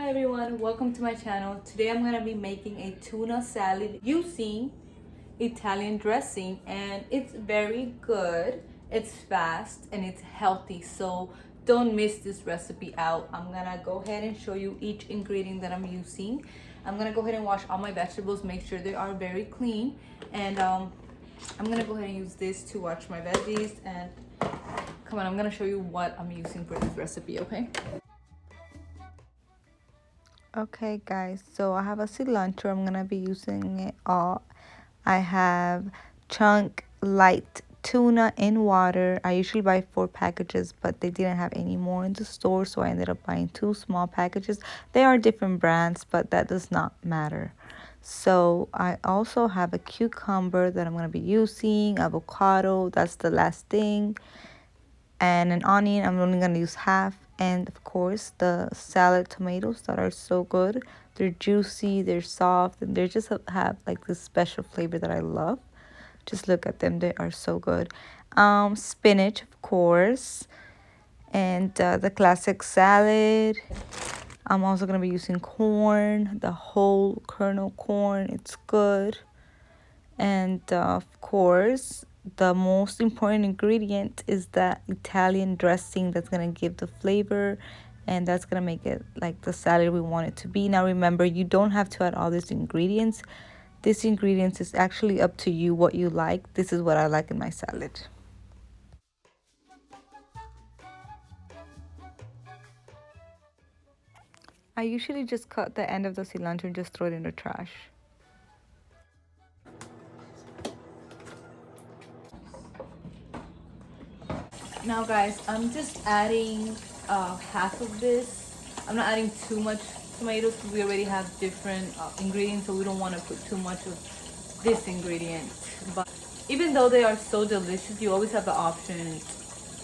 everyone, welcome to my channel. Today I'm gonna be making a tuna salad using Italian dressing, and it's very good, it's fast, and it's healthy, so don't miss this recipe out. I'm gonna go ahead and show you each ingredient that I'm using. I'm gonna go ahead and wash all my vegetables, make sure they are very clean, and I'm gonna go ahead and use this to wash my veggies. And come on, I'm gonna show you what I'm using for this recipe, okay? Okay guys, so I have a cilantro. I'm gonna be using it all. I have chunk light tuna in water. I usually buy 4 packages, but they didn't have any more in the store, so I ended up buying 2 small packages. They are different brands, but that does not matter. So I also have a cucumber that I'm gonna be using, avocado, that's the last thing, and an onion. I'm only gonna use half, and of course the salad tomatoes that are so good. They're juicy, they're soft, and they just have like this special flavor that I love. Just look at them, they are so good. Spinach, of course, and the classic salad. I'm also gonna be using corn, the whole kernel corn. It's good. And of course, the most important ingredient is that Italian dressing that's going to give the flavor, and that's going to make it like the salad we want it to be. Now remember, you don't have to add all these ingredients. These ingredients is actually up to you what you like. This is what I like in my salad. I usually just cut the end of the cilantro and just throw it in the trash. Now guys, I'm just adding half of this. I'm not adding too much tomatoes because we already have different ingredients, so we don't want to put too much of this ingredient. But even though they are so delicious, you always have the option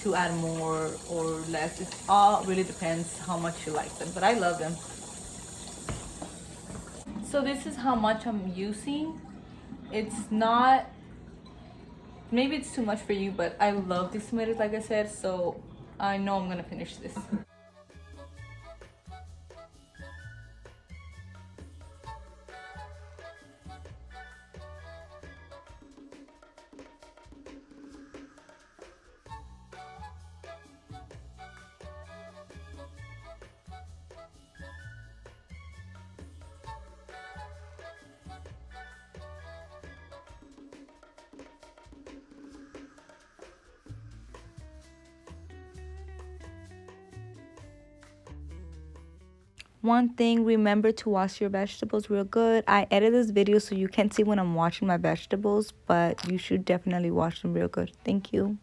to add more or less. It all really depends how much you like them, but I love them. So this is how much I'm using. It's not, maybe it's too much for you, but I love these tomatoes, like I said, so I know I'm gonna finish this. One thing, remember to wash your vegetables real good. I edit this video so you can't see when I'm washing my vegetables, but you should definitely wash them real good. Thank you.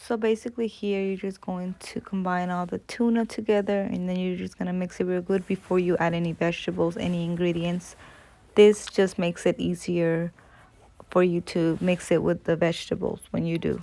So basically here you're just going to combine all the tuna together, and then you're just going to mix it real good before you add any vegetables, any ingredients. This just makes it easier for you to mix it with the vegetables when you do.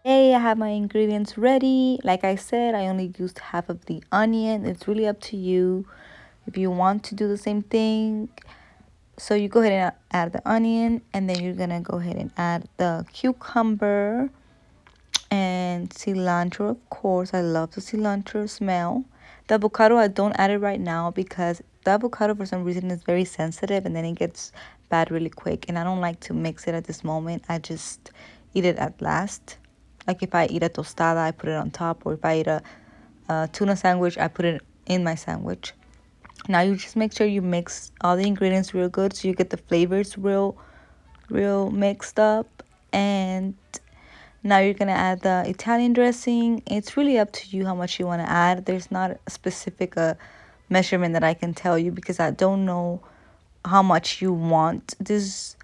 Hey, I have my ingredients ready. Like I said, I only used half of the onion. It's really up to you if you want to do the same thing. So you go ahead and add the onion, and then you're gonna go ahead and add the cucumber and cilantro. Of course, I love the cilantro smell. The avocado, I don't add it right now because the avocado for some reason is very sensitive, and then it gets bad really quick, and I don't like to mix it at this moment. I just eat it at last. Like if I eat a tostada, I put it on top, or if I eat a tuna sandwich, I put it in my sandwich. Now you just make sure you mix all the ingredients real good so you get the flavors real mixed up. And now you're gonna add the Italian dressing. It's really up to you how much you want to add. There's not a specific measurement that I can tell you because I don't know how much you want this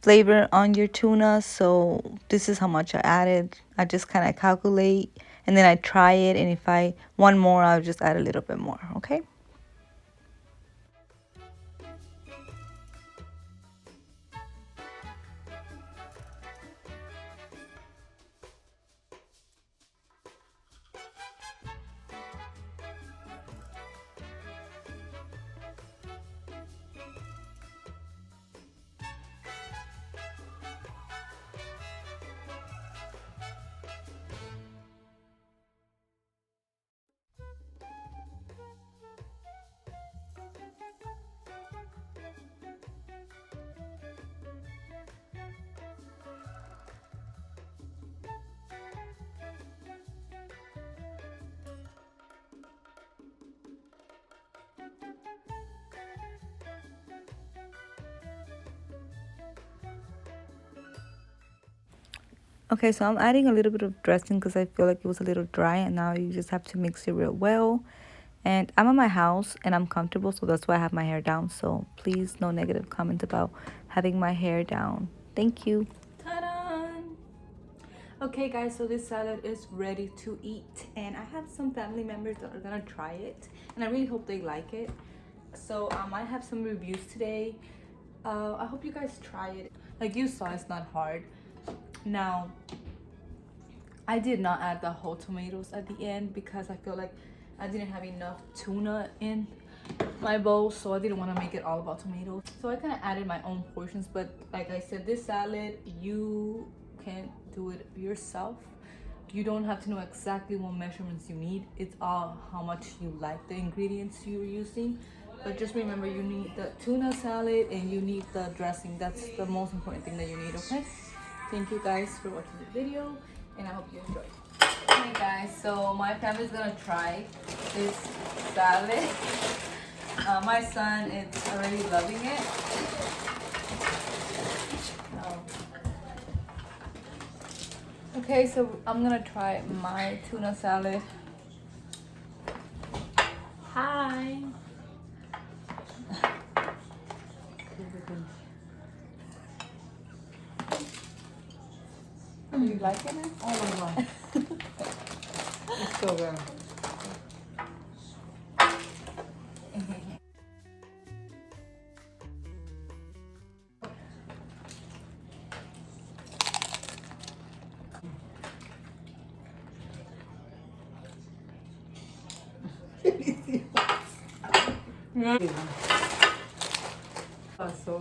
flavor on your tuna. So this is how much I added. I just kind of calculate, and then I try it, and if I want more, I'll just add a little bit more. Okay. Okay, so I'm adding a little bit of dressing because I feel like it was a little dry, and now you just have to mix it real well. And I'm at my house and I'm comfortable, so that's why I have my hair down. So please, no negative comment about having my hair down. Thank you. Ta-da! Okay, guys, so this salad is ready to eat, and I have some family members that are gonna try it, and I really hope they like it. So I have some reviews today. I hope you guys try it. Like you saw, it's not hard. Now, I did not add the whole tomatoes at the end because I feel like I didn't have enough tuna in my bowl, so I didn't want to make it all about tomatoes. So I kind of added my own portions, but like I said, this salad, you can do it yourself. You don't have to know exactly what measurements you need. It's all how much you like the ingredients you're using. But just remember, you need the tuna salad and you need the dressing. That's the most important thing that you need, okay? Thank you guys for watching the video, and I hope you enjoyed. Hey guys, so my family's gonna try this salad. My son is already loving it. Okay, so I'm gonna try my tuna salad. Hi. Are you liking it? Oh my god. It's so good. Pasó.